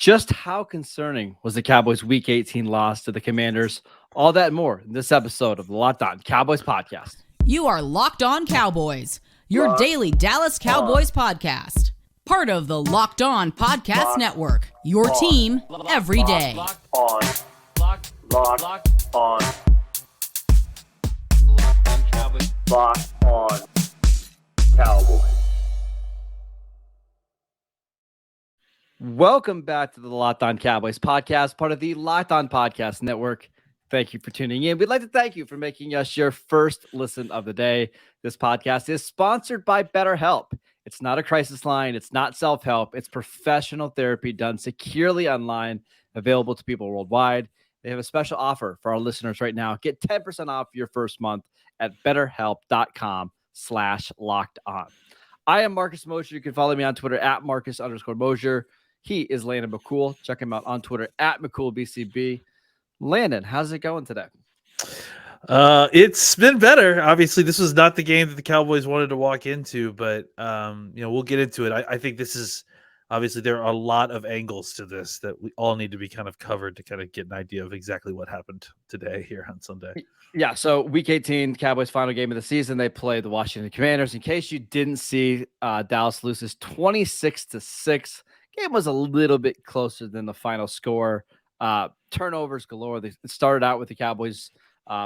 Just how concerning was the Cowboys' Week 18 loss to the Commanders? All that and more in this episode of the Locked On Cowboys podcast. You are Locked On Cowboys, your Locked daily Dallas Cowboys podcast. Part of the Locked On Podcast Network, your team every day. Locked on Cowboys. Locked on Cowboys. Welcome back to the Locked On Cowboys podcast, part of the Locked On Podcast Network. Thank you for tuning in. We'd like to thank you for making us your first listen of the day. This podcast is sponsored by BetterHelp. It's not a crisis line. It's not self-help. It's professional therapy done securely online, available to people worldwide. They have a special offer for our listeners right now. Get 10% off your first month at betterhelp.com/lockedon. I am Marcus Mosher. You can follow me on Twitter at Marcus_Mosher. He is Landon McCool. Check him out on Twitter at McCoolBCB. Landon, how's it going today? It's been better. Obviously, this was not the game that the Cowboys wanted to walk into, but we'll get into it. I think this is obviously there are a lot of angles to this that we all need to be kind of covered to kind of get an idea of exactly what happened today here on Sunday. Yeah, so Week 18, Cowboys' final game of the season, they play the Washington Commanders. In case you didn't see, Dallas loses 26-6. Game was a little bit closer than the final score. Turnovers galore. They started out with the Cowboys,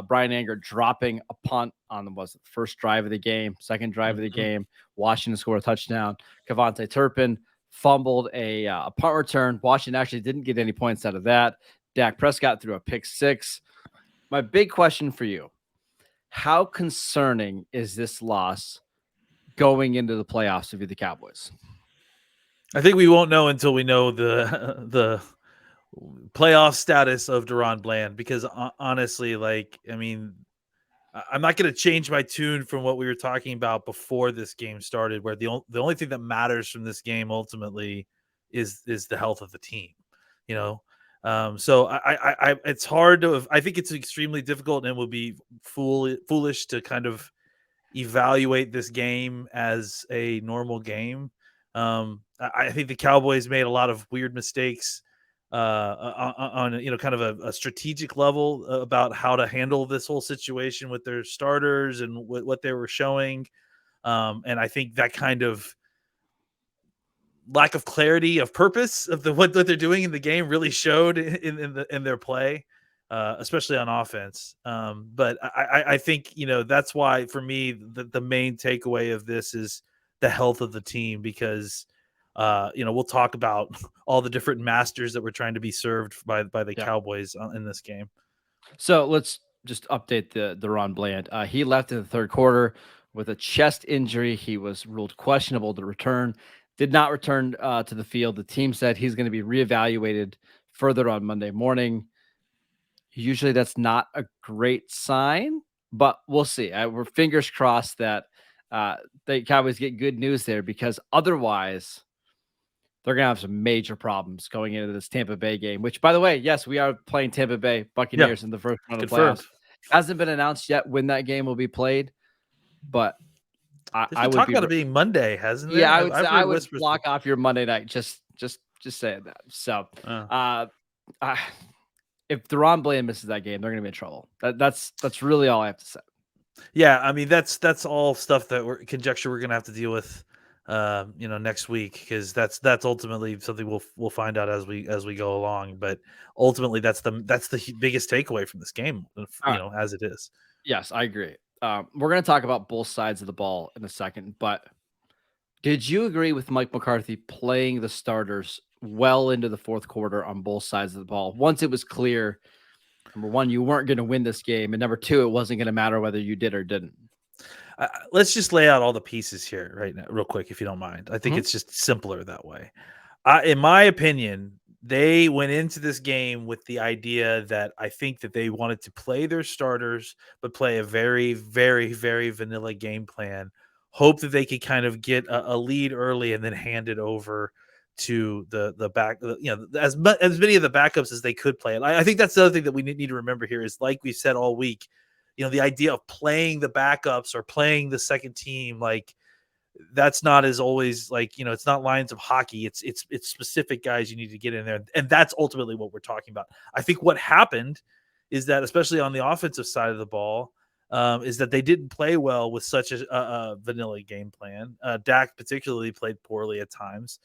Brian Anger dropping a punt on the first drive of the game, second drive of the game. Washington scored a touchdown. Kevontae Turpin fumbled a punt return. Washington actually didn't get any points out of that. Dak Prescott threw a pick six. My big question for you, how concerning is this loss going into the playoffs if you're the Cowboys? I think we won't know until we know the playoff status of Deron Bland, because honestly, I'm not going to change my tune from what we were talking about before this game started, where the only thing that matters from this game ultimately is the health of the team, So I it's hard to. I think it's extremely difficult, and it will be foolish to kind of evaluate this game as a normal game. I think the Cowboys made a lot of weird mistakes on kind of a strategic level about how to handle this whole situation with their starters and what they were showing. And I think that kind of lack of clarity of purpose of what they're doing in the game really showed in their play, especially on offense. But I think, that's why for me, the main takeaway of this is the health of the team, because we'll talk about all the different masters that were trying to be served by the Cowboys in this game. So let's just update the Deron Bland. He left in the third quarter with a chest injury. He was ruled questionable to return, did not return to the field. The team said he's going to be reevaluated further on Monday morning. Usually that's not a great sign, but we'll see. We're fingers crossed that the Cowboys get good news there, because otherwise they're going to have some major problems going into this Tampa Bay game, which, by the way, yes, we are playing Tampa Bay Buccaneers in the first round of the playoffs. Hasn't been announced yet when that game will be played, but I would talk about it being Monday, hasn't it? Yeah, I would block off your Monday night. Just saying that. So, if Deron Bland misses that game, they're going to be in trouble. That's really all I have to say. Yeah, I mean that's all stuff that we're going to have to deal with, next week, because that's ultimately something we'll find out as we go along. But ultimately, that's the biggest takeaway from this game, as it is. Yes, I agree. We're going to talk about both sides of the ball in a second, but did you agree with Mike McCarthy playing the starters well into the fourth quarter on both sides of the ball? Once it was clear, number one, you weren't going to win this game, and number two, it wasn't going to matter whether you did or didn't. Let's just lay out all the pieces here right now, real quick, if you don't mind. I think it's just simpler that way. In my opinion, they went into this game with the idea that I think that they wanted to play their starters, but play a very, very, very vanilla game plan. Hope that they could kind of get a lead early and then hand it over to the back, as many of the backups as they could play. And I think that's the other thing that we need to remember here is, like we said all week, the idea of playing the backups or playing the second team, like that's not as always like, it's not lines of hockey. It's specific guys you need to get in there. And that's ultimately what we're talking about. I think what happened is that, especially on the offensive side of the ball, is that they didn't play well with such a vanilla game plan. Dak particularly played poorly at times.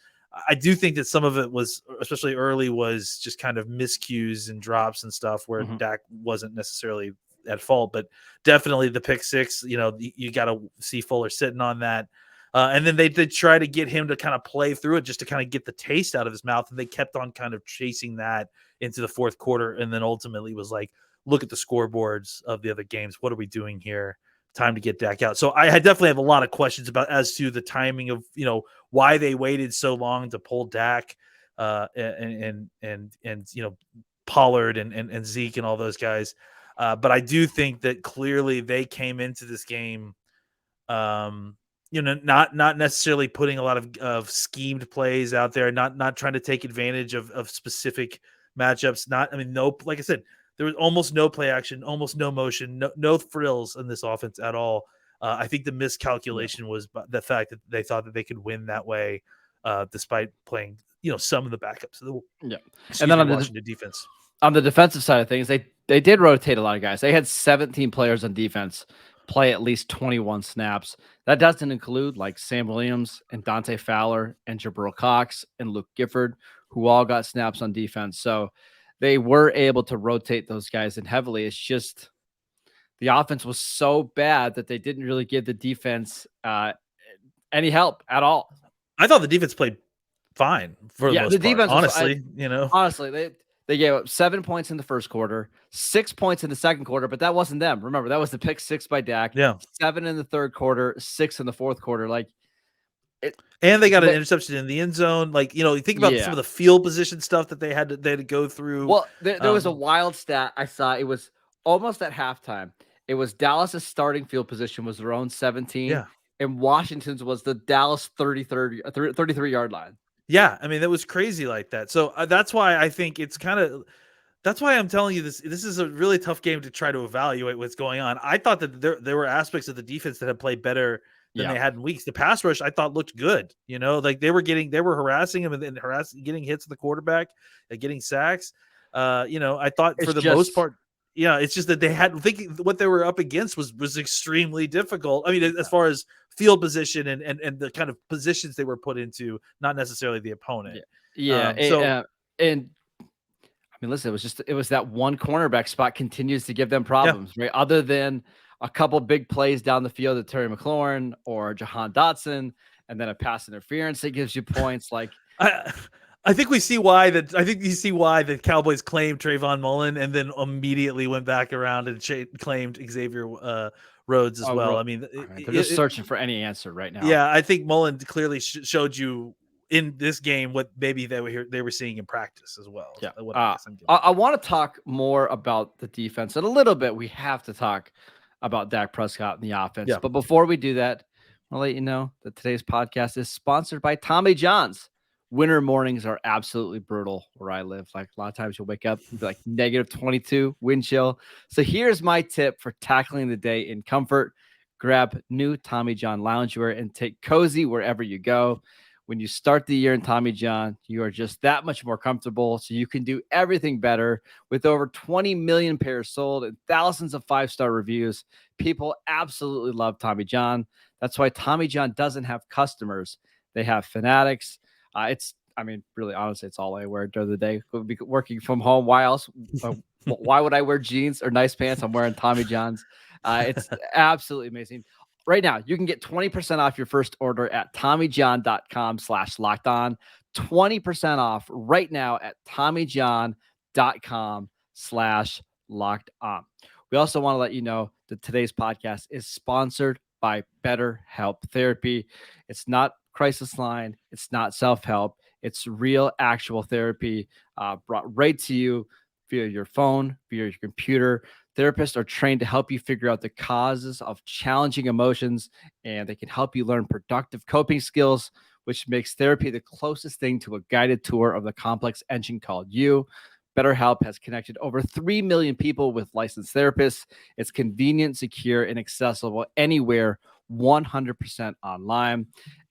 I do think that some of it was, especially early, was just kind of miscues and drops and stuff where Dak wasn't necessarily at fault, but definitely the pick six, you got to see Fuller sitting on that. And then they did try to get him to kind of play through it just to kind of get the taste out of his mouth. And they kept on kind of chasing that into the fourth quarter. And then ultimately was like, look at the scoreboards of the other games. What are we doing here? Time to get Dak out. So I definitely have a lot of questions as to the timing of, why they waited so long to pull Dak and Pollard and Zeke and all those guys. But I do think that clearly they came into this game, not necessarily putting a lot of schemed plays out there, not trying to take advantage of specific matchups. Like I said, there was almost no play action, almost no motion, no frills in this offense at all. I think the miscalculation was the fact that they thought that they could win that way, despite playing, some of the backups. And then on Washington defense. On the defensive side of things, they did rotate a lot of guys. They had 17 players on defense play at least 21 snaps. That doesn't include like Sam Williams and Dante Fowler and Jabril Cox and Luke Gifford, who all got snaps on defense. So they were able to rotate those guys in heavily. It's just the offense was so bad that they didn't really give the defense any help at all. I thought the defense played fine for the most part. Defense honestly, honestly, they gave up 7 points in the first quarter, 6 points in the second quarter, but that wasn't them. Remember, that was the pick six by Dak. Yeah. 7 in the third quarter, 6 in the fourth quarter. And they got an interception in the end zone. Like, you think about some of the field position stuff that they had to go through. Well, there was a wild stat I saw. It was almost at halftime. It was Dallas's starting field position was their own 17. Yeah. And Washington's was the Dallas 33-yard line. Yeah, that was crazy like that. So that's why I think that's why I'm telling you this. This is a really tough game to try to evaluate what's going on. I thought that there were aspects of the defense that had played better than they had in weeks. The pass rush I thought looked good. Like they were harassing him and getting hits at the quarterback, getting sacks. I thought for the most part. Yeah, it's just that they had thinking what they were up against was extremely difficult. As far as field position and the kind of positions they were put into, not necessarily the opponent. And listen, it was that one cornerback spot continues to give them problems, right? Other than a couple big plays down the field to Terry McLaurin or Jahan Dotson, and then a pass interference that gives you points. Like I think we see why that. I think you see why the Cowboys claimed Trayvon Mullen and then immediately went back around and claimed Xavier Rhodes as well. They're just searching for any answer right now. Yeah, I think Mullen clearly showed you in this game what maybe they were seeing in practice as well. Yeah, I want to talk more about the defense in a little bit. We have to talk about Dak Prescott and the offense. Yeah. But before we do that, I'll let you know that today's podcast is sponsored by Tommy John's. Winter mornings are absolutely brutal where I live. Like a lot of times you'll wake up and be like -22 wind chill. So here's my tip for tackling the day in comfort. Grab new Tommy John loungewear and take cozy wherever you go. When you start the year in Tommy John, you are just that much more comfortable. So you can do everything better. With over 20 million pairs sold and thousands of 5-star reviews, people absolutely love Tommy John. That's why Tommy John doesn't have customers. They have fanatics. Really, honestly, it's all I wear during the day. We'll be working from home. Why else? Why would I wear jeans or nice pants? I'm wearing Tommy John's. It's absolutely amazing. Right now, you can get 20% off your first order at TommyJohn.com/lockedon. 20% off right now at TommyJohn.com/lockedon. We also want to let you know that today's podcast is sponsored by BetterHelp Therapy. It's not crisis line. It's not self-help. It's real, actual therapy brought right to you via your phone, via your computer. Therapists are trained to help you figure out the causes of challenging emotions, and they can help you learn productive coping skills, which makes therapy the closest thing to a guided tour of the complex engine called you. BetterHelp has connected over 3 million people with licensed therapists. It's convenient, secure, and accessible anywhere, 100% online.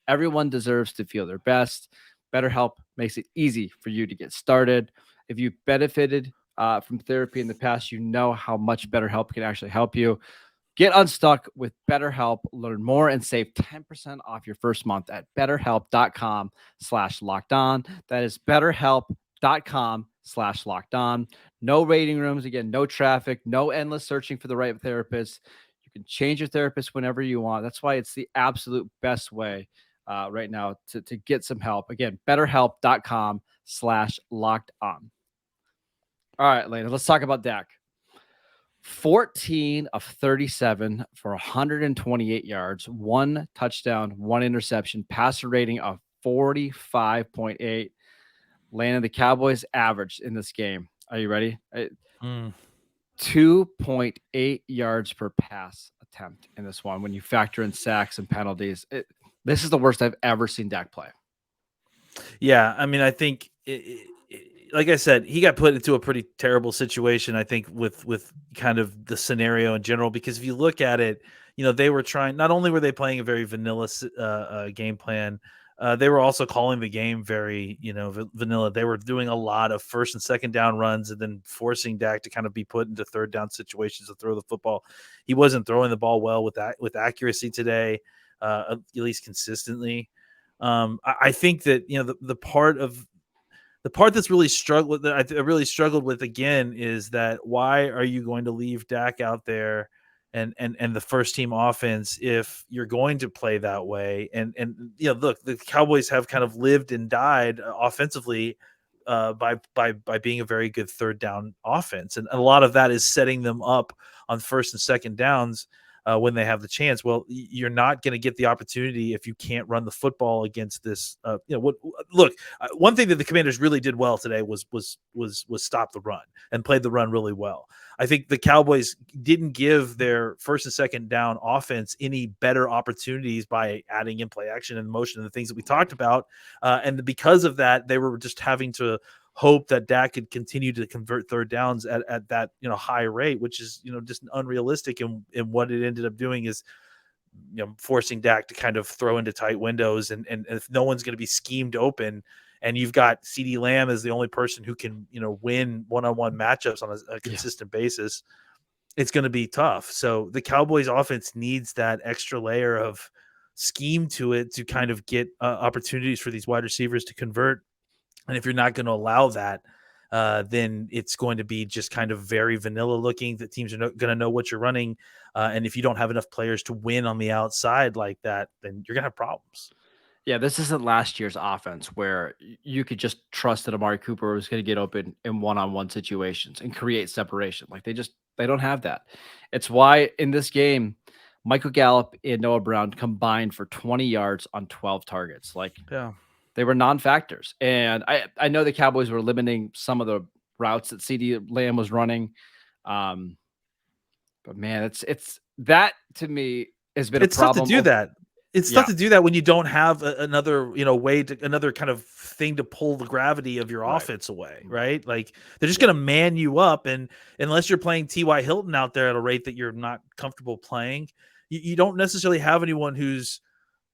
Everyone deserves to feel their best. BetterHelp makes it easy for you to get started. If you benefited from therapy in the past, you know how much BetterHelp can actually help you. Get unstuck with BetterHelp. Learn more and save 10% off your first month at betterhelp.com/lockedon. That is betterhelp.com/lockedon. No waiting rooms. Again, no traffic, no endless searching for the right therapist. You can change your therapist whenever you want. That's why it's the absolute best way right now to get some help. Again, betterhelp.com/lockedon. All right, Lena, let's talk about Dak. 14 of 37 for 128 yards, 1 touchdown, 1 interception, passer rating of 45.8. Landon, the Cowboys averaged in this game. Are you ready? 2.8 yards per pass attempt in this one when you factor in sacks and penalties. This is the worst I've ever seen Dak play. Yeah, I mean, I think, like I said, he got put into a pretty terrible situation, I think, with kind of the scenario in general, because if you look at it, they were trying, not only were they playing a very vanilla game plan, they were also calling the game very, vanilla. They were doing a lot of first and second down runs and then forcing Dak to kind of be put into third down situations to throw the football. He wasn't throwing the ball well with accuracy today, at least consistently. I think that, the part that's really struggled that I really struggled with again is that why are you going to leave Dak out there and the first team offense if you're going to play that way? And look, the Cowboys have kind of lived and died offensively by being a very good third down offense, and a lot of that is setting them up on first and second downs when they have the chance. Well, you're not going to get the opportunity if you can't run the football against this. One thing that the Commanders really did well today was stop the run and played the run really well. I think the Cowboys didn't give their first and second down offense any better opportunities by adding in play action and motion and the things that we talked about. And because of that, they were just having to hope that Dak could continue to convert third downs at that high rate, which is just unrealistic. And what it ended up doing is forcing Dak to kind of throw into tight windows, and if no one's going to be schemed open, and you've got CeeDee Lamb as the only person who can win one-on-one matchups on a consistent basis, it's going to be tough. So the Cowboys offense needs that extra layer of scheme to it to kind of get opportunities for these wide receivers to convert. And if you're not going to allow that, then it's going to be just kind of very vanilla looking. The teams are going to know what you're running. And if you don't have enough players to win on the outside like that, then you're going to have problems. Yeah, this isn't last year's offense where you could just trust that Amari Cooper was going to get open in one-on-one situations and create separation. Like they don't have that. It's why in this game, Michael Gallup and Noah Brown combined for 20 yards on 12 targets. They were non-factors. And I know the Cowboys were limiting some of the routes that CeeDee Lamb was running. But man, it's that to me has been a problem. Tough to do that. It's tough to do that when you don't have another, another kind of thing to pull the gravity of your offense away, right? Like they're just going to man you up. And unless you're playing T.Y. Hilton out there at a rate that you're not comfortable playing, you don't necessarily have anyone who's,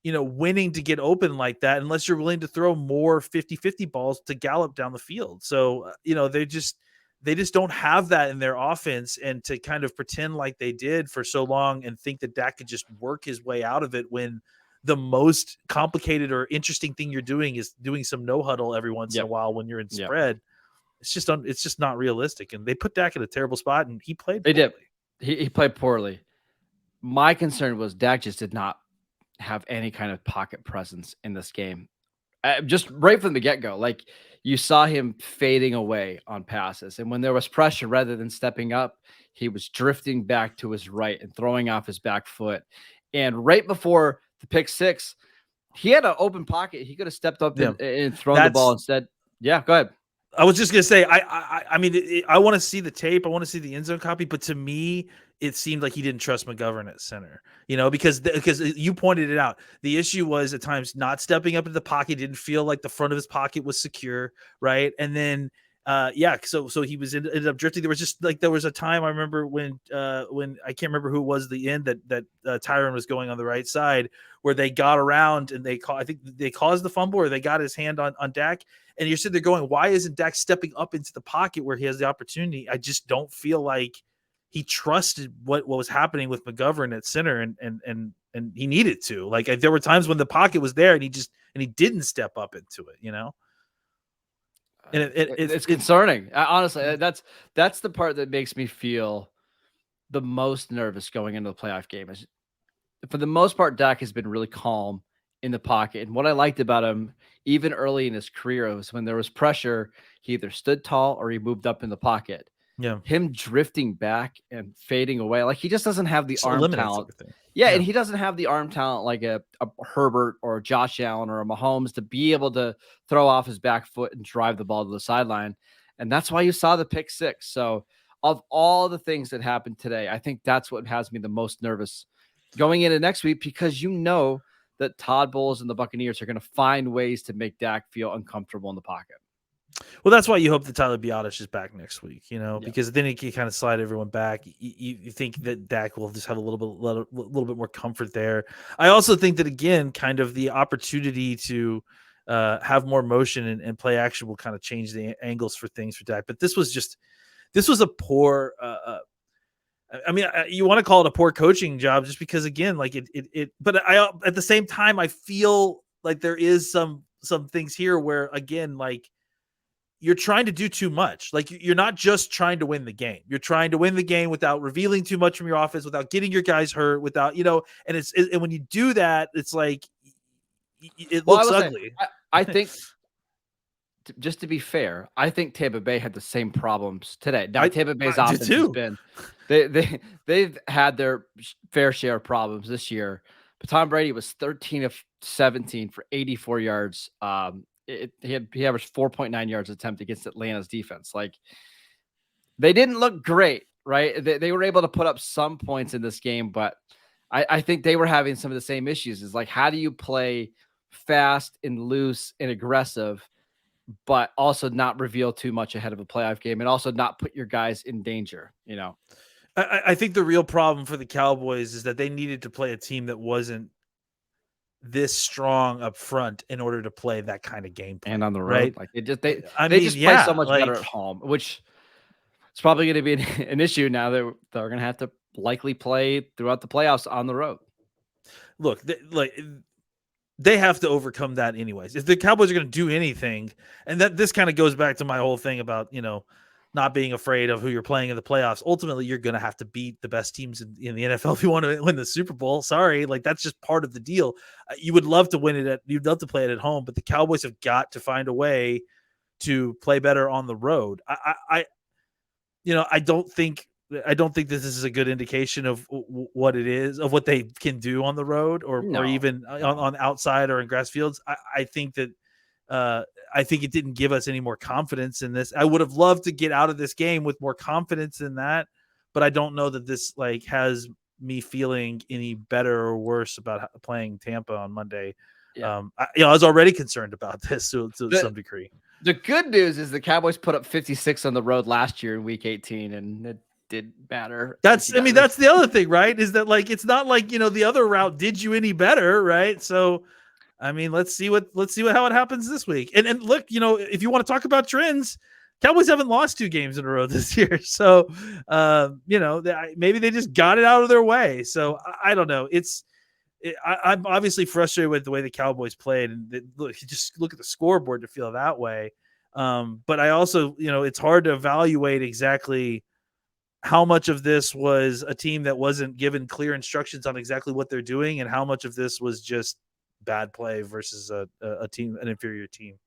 winning to get open like that, unless you're willing to throw more 50-50 balls to Gallup down the field. So, they just don't have that in their offense, and to kind of pretend like they did for so long and think that Dak could just work his way out of it when the most complicated or interesting thing you're doing is doing some no huddle every once in a while when you're in spread. It's just not realistic. And they put Dak in a terrible spot, and he played poorly. They did. He played poorly. My concern was Dak just did not have any kind of pocket presence in this game. Just right from the get-go, like you saw him fading away on passes. And when there was pressure, rather than stepping up, he was drifting back to his right and throwing off his back foot. And right before the pick six, he had an open pocket. He could have stepped up and thrown the ball instead. Yeah, go ahead. I was just going to say, I mean, I want to see the tape. I want to see the end zone copy. But to me, it seemed like he didn't trust McGovern at center, because you pointed it out. The issue was at times not stepping up into the pocket. Didn't feel like the front of his pocket was secure, right? And then So he was ended up drifting. There was just like there was a time I remember when I can't remember who it was the end that Tyron was going on the right side where they got around and I think they caused the fumble or they got his hand on Dak. And you're sitting there going, why isn't Dak stepping up into the pocket where he has the opportunity? I just don't feel like he trusted what was happening with McGovern at center, and he needed to. Like there were times when the pocket was there and he didn't step up into it, you know. And it's concerning. Honestly, that's the part that makes me feel the most nervous going into the playoff game. Is for the most part, Dak has been really calm in the pocket. And what I liked about him, even early in his career, was when there was pressure, he either stood tall or he moved up in the pocket. Yeah. Him drifting back and fading away, like he just doesn't have the arm talent. Yeah, and he doesn't have the arm talent like a Herbert or a Josh Allen or a Mahomes to be able to throw off his back foot and drive the ball to the sideline. And that's why you saw the pick six. So of all the things that happened today, I think that's what has me the most nervous going into next week, because you know that Todd Bowles and the Buccaneers are going to find ways to make Dak feel uncomfortable in the pocket. Well, that's why you hope that Tyler Biadasz is back next week, you know, because then he can kind of slide everyone back. You think that Dak will just have a little bit more comfort there. I also think that, again, kind of the opportunity to have more motion and play action will kind of change the angles for things for Dak. But this was a poor, I mean, you want to call it a poor coaching job just because, again, like but at the same time, I feel like there is some things here where, again, like, you're trying to do too much. Like you're not just trying to win the game. You're trying to win the game without revealing too much from your offense, without getting your guys hurt, without, you know, and and when you do that, it's like, it looks ugly. I think just to be fair, I think Tampa Bay had the same problems today. Now Tampa Bay's offense has been, they've had their fair share of problems this year, but Tom Brady was 13 of 17 for 84 yards. He averaged 4.9 yards attempt against Atlanta's defense. Like, they didn't look great, right? They were able to put up some points in this game, but I think they were having some of the same issues. Is like, how do you play fast and loose and aggressive, but also not reveal too much ahead of a playoff game and also not put your guys in danger, you know? I think the real problem for the Cowboys is that they needed to play a team that wasn't this strong up front in order to play that kind of game plan. And on the road, right? Like they just play so much better at home, which it's probably going to be an issue now that they're going to have to likely play throughout the playoffs on the road. Look, they have to overcome that anyways. If the Cowboys are going to do anything, and this kind of goes back to my whole thing about, you know, not being afraid of who you're playing in the playoffs. Ultimately, you're going to have to beat the best teams in the NFL if you want to win the Super Bowl. Sorry, like that's just part of the deal. You would love to win it you'd love to play it at home, but the Cowboys have got to find a way to play better on the road. I don't think this is a good indication of what it is, of what they can do on the road or even on outside or in grass fields. I think that I think it didn't give us any more confidence in this. I would have loved to get out of this game with more confidence in that, but I don't know that this like has me feeling any better or worse about playing Tampa on Monday. Yeah. I was already concerned about this to some degree. The good news is the Cowboys put up 56 on the road last year in Week 18, and it did matter. That's the other thing, right? Is that like it's not like, you know, the other route did you any better, right? So. I mean, let's see how it happens this week. And look, you know, if you want to talk about trends, Cowboys haven't lost 2 games in a row this year. So, you know, maybe they just got it out of their way. So I don't know. I'm obviously frustrated with the way the Cowboys played, and just look at the scoreboard to feel that way. But I also, you know, it's hard to evaluate exactly how much of this was a team that wasn't given clear instructions on exactly what they're doing, and how much of this was just bad play versus a team, an inferior team.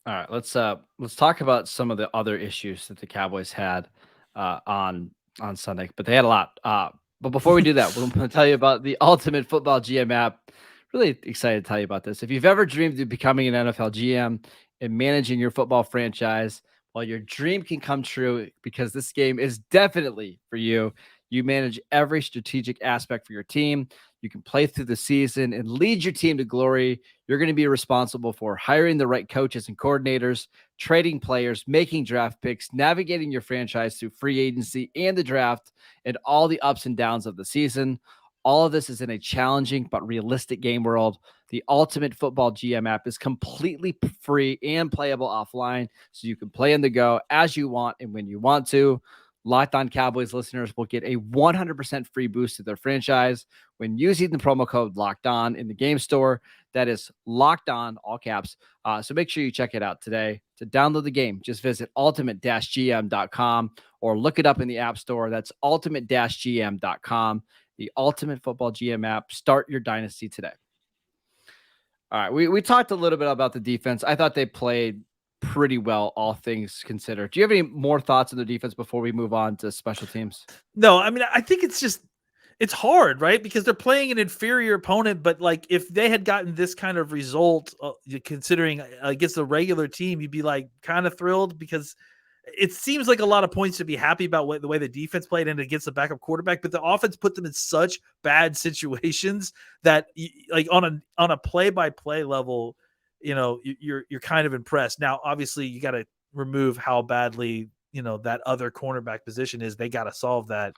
All right, let's talk about some of the other issues that the Cowboys had on Sunday, but they had a lot. But before we do that, we're going to tell you about the Ultimate Football GM app. Really excited to tell you about this. If you've ever dreamed of becoming an NFL GM and managing your football franchise, well, your dream can come true, because this game is definitely for you. You manage every strategic aspect for your team. you can play through the season and lead your team to glory. You're going to be responsible for hiring the right coaches and coordinators, trading players, making draft picks, navigating your franchise through free agency and the draft, and all the ups and downs of the season. All of this is in a challenging but realistic game world. The Ultimate Football GM app is completely free and playable offline, so you can play on the go as you want and when you want to. Locked On Cowboys listeners will get a 100% free boost to their franchise when using the promo code Locked On in the game store. That is Locked On, all caps. So make sure you check it out today. To download the game, just visit ultimate-gm.com or look it up in the App Store. That's ultimate-gm.com. The Ultimate Football GM app. Start your dynasty today. All right, we talked a little bit about the defense. I thought they played pretty well, all things considered. Do you have any more thoughts on the defense before we move on to special teams? No, I mean, I think it's hard, right? Because they're playing an inferior opponent, but like if they had gotten this kind of result, considering against a regular team, you'd be like kind of thrilled because it seems like a lot of points to be happy about the way the defense played and against the backup quarterback, but the offense put them in such bad situations that like on a play-by-play level, you're kind of impressed. Now, obviously you got to remove how badly, that other cornerback position is. They got to solve that.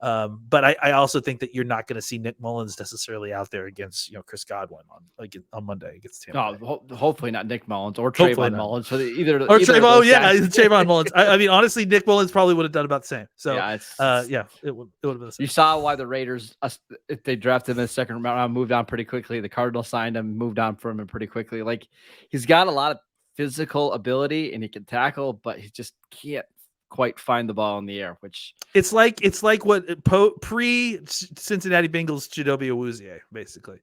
But I also think that you're not going to see Nick Mullins necessarily out there against Chris Godwin on Monday against Tampa. Hopefully not Nick Mullins or Trayvon Mullins. So Trayvon Mullins. I mean, honestly, Nick Mullins probably would have done about the same. So it would have been the same. You saw why the Raiders, if they drafted him in the second round, moved on pretty quickly. The Cardinals signed him, moved on from him pretty quickly. Like he's got a lot of physical ability and he can tackle, but he just can't quite find the ball in the air, which it's like what pre Cincinnati Bengals Chidobe Awuzie, basically.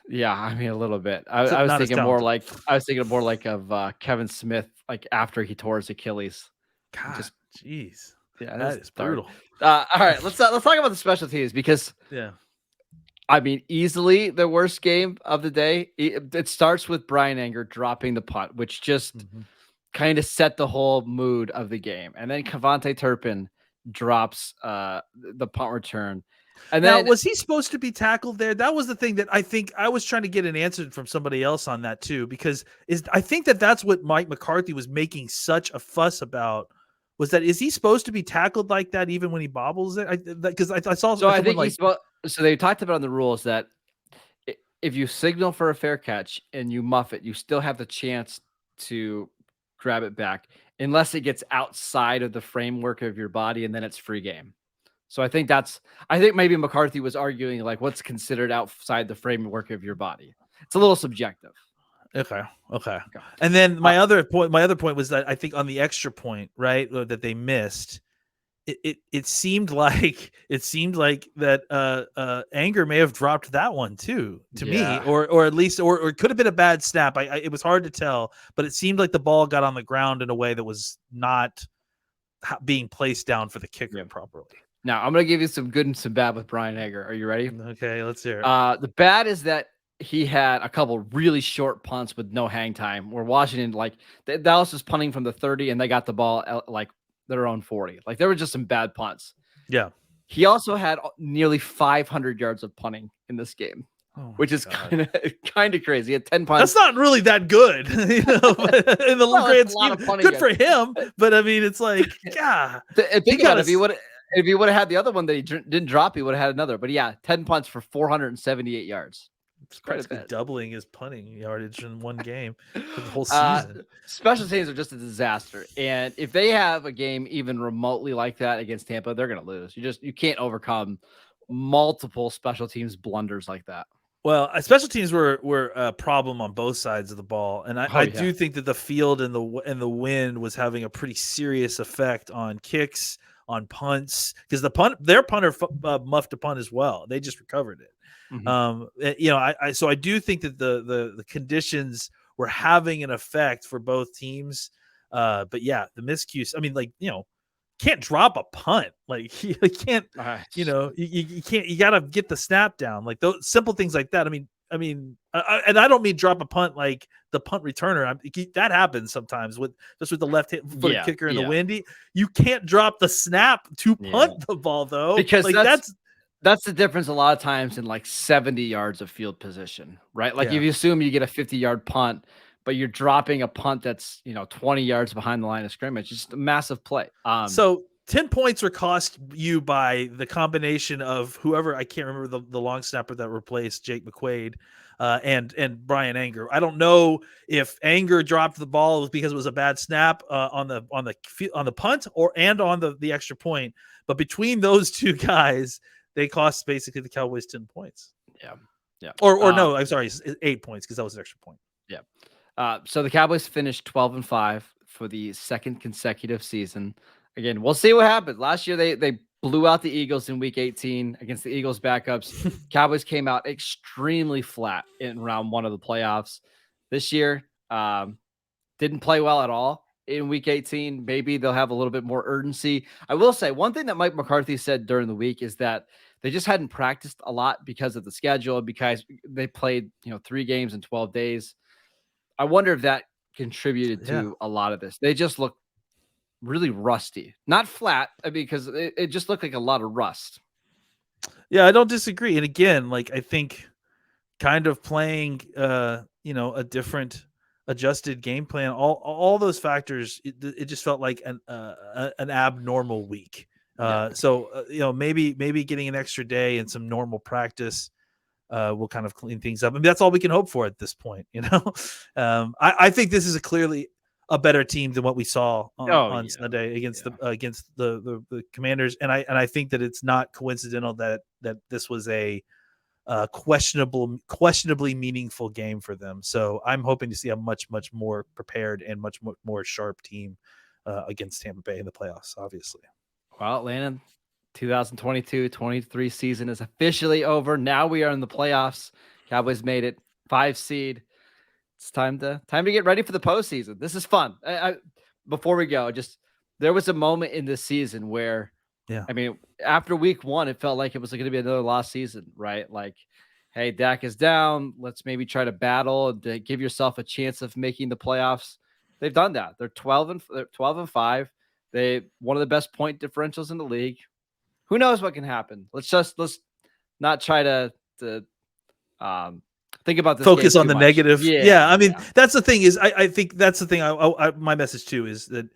Yeah, I mean a little bit. I was thinking more like of Kevin Smith, like after he tore his Achilles. God, jeez, yeah, that is brutal. All right, let's talk about the special teams because I mean easily the worst game of the day. It starts with Brian Anger dropping the punt, which just kind of set the whole mood of the game. And then Kavontae Turpin drops the punt return. And then was he supposed to be tackled there? That was the thing that I think I was trying to get an answer from somebody else on that too, because I think that's what Mike McCarthy was making such a fuss about. Was that is he supposed to be tackled like that even when he bobbles it? Because I saw. So I think so they talked about in the rules that if you signal for a fair catch and you muff it, you still have the chance to grab it back unless it gets outside of the framework of your body, and then it's free game. So I think maybe McCarthy was arguing like what's considered outside the framework of your body. It's a little subjective. Okay. And then my other point was that I think on the extra point, right, that they missed, it seemed like that Anger may have dropped that one too to me, or at least or it could have been a bad snap. It was hard to tell, but it seemed like the ball got on the ground in a way that was not being placed down for the kicker properly. Now I'm going to give you some good and some bad with Brian Anger. Are you ready? Okay, let's hear it. The bad is that he had a couple really short punts with no hang time. Where Washington, like Dallas was punting from the 30 and they got the ball like their own 40. Like there were just some bad punts. Yeah. He also had nearly 500 yards of punting in this game, which is kind of crazy. He had 10 punts. That's not really that good, in the grand scheme. Good for him, but I mean, it's like, yeah. Think about it. If he would have had the other one that he didn't drop, he would have had another. But yeah, 10 punts for 478 yards. It's practically doubling his punting yardage in one game for the whole season. Special teams are just a disaster, and if they have a game even remotely like that against Tampa, they're going to lose. You can't overcome multiple special teams blunders like that. Well, special teams were a problem on both sides of the ball, and I do think that the field and the wind was having a pretty serious effect on kicks, on punts, because their punter muffed a punt as well. They just recovered it. Mm-hmm. So I do think that the conditions were having an effect for both teams. But yeah, the miscues. I mean, can't drop a punt. Like you can't. You can't. You got to get the snap down. Like those simple things like that. I mean, and I don't mean drop a punt like the punt returner. That happens sometimes with the left foot kicker in the windy. You can't drop the snap to punt the ball though, because That's the difference a lot of times in like 70 yards of field position, right? Like Yeah. if you assume you get a 50-yard punt, but you're dropping a punt that's 20 yards behind the line of scrimmage, it's just a massive play. So 10 points were cost you by the combination of whoever, I can't remember the long snapper that replaced Jake McQuaid, and Brian Anger. I don't know if Anger dropped the ball because it was a bad snap on the punt and on the extra point, but between those two guys, they cost basically the Cowboys 10 points. Yeah. Yeah. Or no, I'm sorry, 8 points because that was an extra point. Yeah. So the Cowboys finished 12-5 for the second consecutive season. Again, we'll see what happens. Last year they blew out the Eagles in week 18 against the Eagles backups. Cowboys came out extremely flat in round 1 of the playoffs. This year, didn't play well at all in week 18. Maybe they'll have a little bit more urgency. I will say one thing that Mike McCarthy said during the week is that they just hadn't practiced a lot because of the schedule, because they played, 3 games in 12 days. I wonder if that contributed to a lot of this. They just look really rusty, not flat, because it just looked like a lot of rust. Yeah, I don't disagree. And again, like I think kind of playing, a different adjusted game plan, all those factors, it just felt like an abnormal week. So maybe getting an extra day and some normal practice will kind of clean things up. I mean, that's all we can hope for at this point. I think this is clearly a better team than what we saw on Sunday against the Commanders, and I think that it's not coincidental that this was a questionably meaningful game for them. So I'm hoping to see a much more prepared and much more sharp team against Tampa Bay in the playoffs. Obviously, well, Landon, 2022-23 season is officially over. Now we are in the playoffs. Cowboys made it 5 seed. It's time to get ready for the postseason. This is fun. Before we go, there was a moment in this season where, I mean, after week 1, it felt like it was going to be another lost season, right? Like, hey, Dak is down. Let's maybe try to battle to give yourself a chance of making the playoffs. They've done that. They're 12-5. They one of the best point differentials in the league. Who knows what can happen? Let's not try to think about this. Focus on the negative. Yeah. I mean, that's the thing is, I think that's the thing. My message too is that,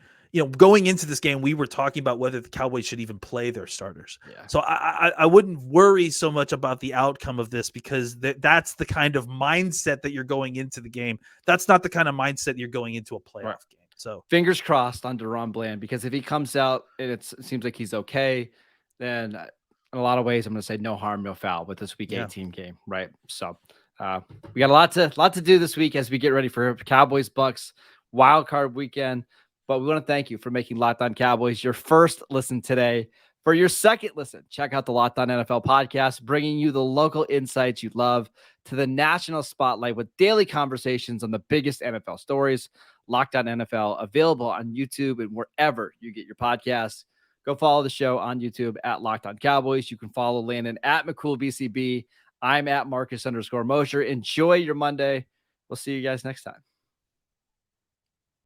going into this game, we were talking about whether the Cowboys should even play their starters. Yeah. So I wouldn't worry so much about the outcome of this, because that's the kind of mindset that you're going into the game. That's not the kind of mindset you're going into a playoff game. So fingers crossed on DaRon Bland, because if he comes out and it seems like he's okay, then in a lot of ways, I'm going to say no harm, no foul with this week 18 game. Right. So we got a lot to do this week as we get ready for Cowboys Bucks wild card weekend. But we want to thank you for making Locked On Cowboys your first listen today. For your second listen, check out the Locked On NFL podcast, bringing you the local insights you love to the national spotlight with daily conversations on the biggest NFL stories. Locked On NFL, available on YouTube and wherever you get your podcasts. Go follow the show on YouTube at Locked On Cowboys. You can follow Landon at McCoolBCB. I'm at Marcus_Mosher. Enjoy your Monday. We'll see you guys next time.